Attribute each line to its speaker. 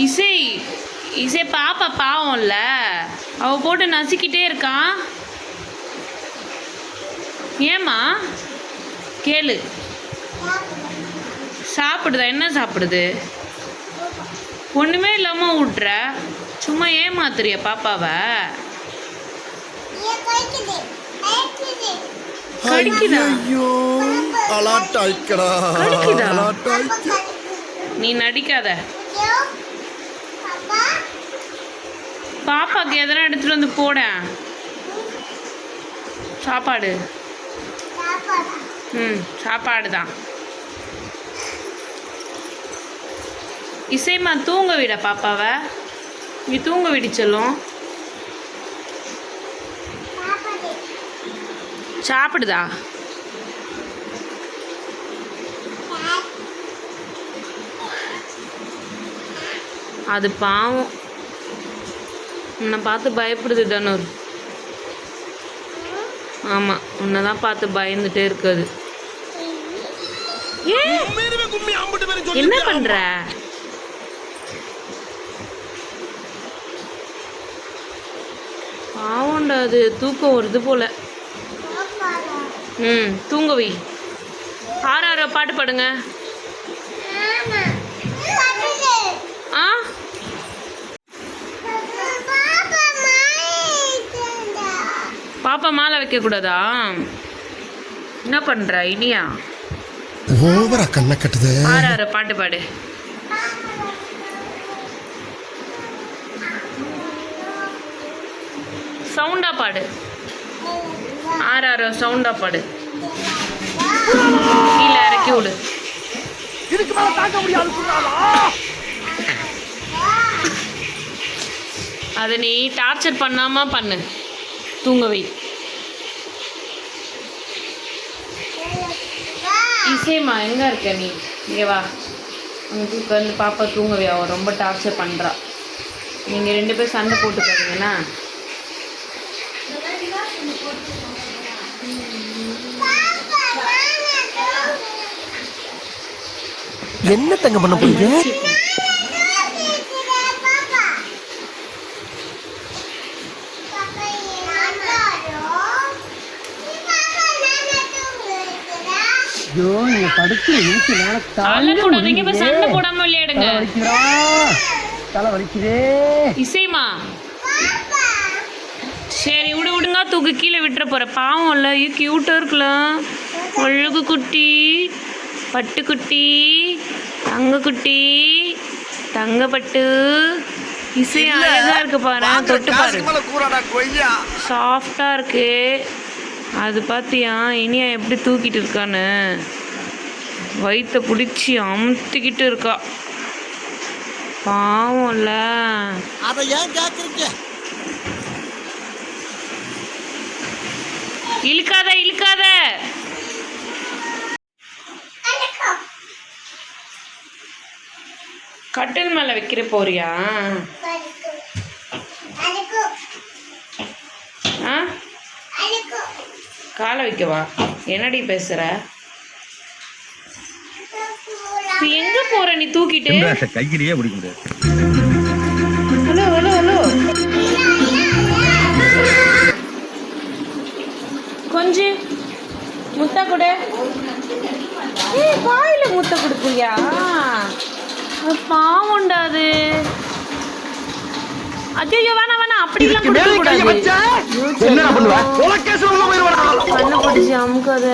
Speaker 1: இசை இசை பாப்பா பாவம்ல, அவ போட்டு நசுக்கிட்டே இருக்கான். ஏம்மா கேளு. சாப்பிடுதா? என்ன சாப்பிடுது? ஒன்றுமே இல்லாமல் விட்ற. சும்மா ஏமாத்துறிய பாப்பாவை? கடிக்குதா? நீ நடிக்காத. பாப்பாக்கு எதனா எடுத்துட்டு வந்து போட. சாப்பாடு. சாப்பாடு தான். இசைமா தூங்க விட பாப்பாவை. நீ தூங்க விடிச்சலும். சாப்பிடுதா? அது பாவம், உன்னை பார்த்து பயப்படுது தனுர். ஆமாம், உன்னை தான் பார்த்து பயந்துட்டே இருக்காது. என்ன பண்ற? பாவம்டா, அது தூக்கம் வருது போல. தூங்க வை. ஆறாரோ பாட்டு பாடுங்க. ஆ, பாப்பா மாலை வைக்க கூடாதா? என்ன பண்ற இனியா?
Speaker 2: ஓவரா கண்ண கட்டுது.
Speaker 1: ஆறாரோ பாட்டு பாடு. சவுண்டா பாடு. ஆறாரோ சவுண்டா பாடு. கீழே இறக்கி விடு. அதை நீ டார்ச்சர் பண்ணாம பண்ணு. தூங்க வை. இசைமா எங்க இருக்க நீ? இங்கே வா. அங்கே உட்காந்து பாப்பா தூங்கவே. அவன் ரொம்ப டார்ச்சர் பண்ணுறா. நீங்கள் 2 பேரும் சண்டை போட்டுக்காதீங்கண்ணா.
Speaker 2: என்ன தங்க பண்ண போறீங்க?
Speaker 1: சண்டை போடாம விளையாடுங்க. இசைமா சரி விடுங்க. தூக்கு கீழே விட்டுற போற. பாவம் இல்ல, கியூட்டா இருக்கலாம். அழகு குட்டி, பட்டு குட்டி, தங்க குட்டி, தங்க பட்டு. இசை அழகா இருக்கு பாரு. தொட்டு பாரு, சாஃப்டா இருக்கு. அது பார்த்தியா இனியா எப்படி தூக்கிட்டு இருக்கான்னு? வயிற்ற பிடிச்சி அமுத்திக்கிட்டு இருக்கா. பாவம்ல.
Speaker 2: அதை ஏன் கேக்குறீங்க?
Speaker 1: இழுக்காத இழுக்காத. கட்டில் மேல வைக்கிற போறியா? காலை வைக்கவா? என்னடி பேசுற? எங்க போற நீ தூக்கிட்டு?
Speaker 3: கையிலேயே பிடிக்க முடியாது.
Speaker 1: ஹலோ ஹலோ ஹலோ, கொஞ்சம் முத்தா கூட. வாயில முத்த கொடுப்பியா? பாவம்டா அது. ஐயோ வேணாம் வேணாம், அப்படிலாம் கொடுக்க கூடாது. கண்ணை பிடிச்சி அமுக்காத.